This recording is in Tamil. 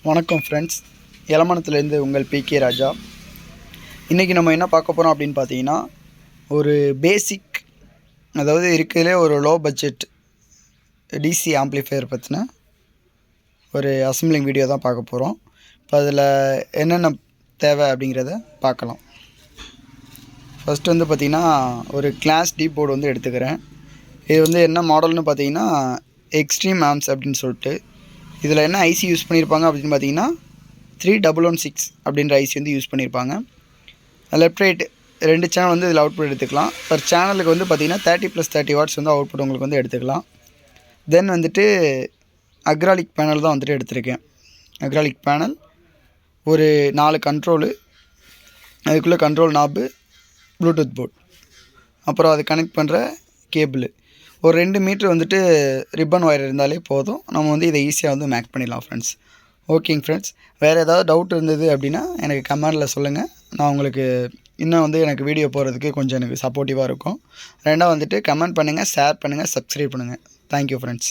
வணக்கம் ஃப்ரெண்ட்ஸ், எலமனத்துலேருந்து உங்கள் பிகே ராஜா. இன்றைக்கி நம்ம என்ன பார்க்க போகிறோம் அப்படின்னு பார்த்தீங்கன்னா, ஒரு பேசிக், அதாவது இருக்கிறதுலே ஒரு லோ பட்ஜெட் டிசி ஆம்ப்ளிஃபையர் பற்றின ஒரு அசம்பிளிங் வீடியோ தான் பார்க்க போகிறோம். இப்போ அதில் என்னென்ன தேவை அப்படிங்கிறத பார்க்கலாம். ஃபஸ்ட்டு வந்து பார்த்திங்கன்னா, ஒரு கிளாஸ் டி போர்டு வந்து எடுத்துக்கிறேன். இது வந்து என்ன மாடல்னு பார்த்தீங்கன்னா, எக்ஸ்ட்ரீம் ஆம்ப்ஸ் அப்படின்னு சொல்லிட்டு. இதில் என்ன ஐசி யூஸ் பண்ணியிருப்பாங்க அப்படின்னு பார்த்தீங்கன்னா 3116 அப்படின்ற ஐசி வந்து யூஸ் பண்ணியிருப்பாங்க. லெஃப்ட் ரைட் 2 சேனல் வந்து இதில் அவுட்புட் எடுத்துக்கலாம். பர் சேனலுக்கு வந்து பார்த்திங்கன்னா 30+30 வாட்ஸ் வந்து அவுட்புட் உங்களுக்கு வந்து எடுத்துக்கலாம். தென் வந்துட்டு அக்ராலிக் பேனல் தான் வந்துட்டு எடுத்திருக்கேன். அக்ராலிக் பேனல், ஒரு 4 கண்ட்ரோலு, அதுக்குள்ளே கண்ட்ரோல் நாபு, ப்ளூடூத் போர்ட், அப்புறம் அது கனெக்ட் பண்ணுற கேபிள், ஒரு 2 மீட்ரு வந்துட்டு ரிப்பன் ஒயர் இருந்தாலே போதும். நம்ம வந்து இதை ஈஸியாக வந்து மேக் பண்ணிடலாம் ஃப்ரெண்ட்ஸ். ஓகேங்க ஃப்ரெண்ட்ஸ், வேறு ஏதாவது டவுட் இருந்தது அப்படின்னா எனக்கு கமெண்டில் சொல்லுங்கள். நான் உங்களுக்கு இன்னும் வந்து எனக்கு வீடியோ போகிறதுக்கு கொஞ்சம் எனக்கு சப்போர்ட்டிவாக இருக்கும். ரெண்டாவது வந்துட்டு கமெண்ட் பண்ணுங்கள், ஷேர் பண்ணுங்கள், சப்ஸ்கிரைப் பண்ணுங்கள். Thank you friends.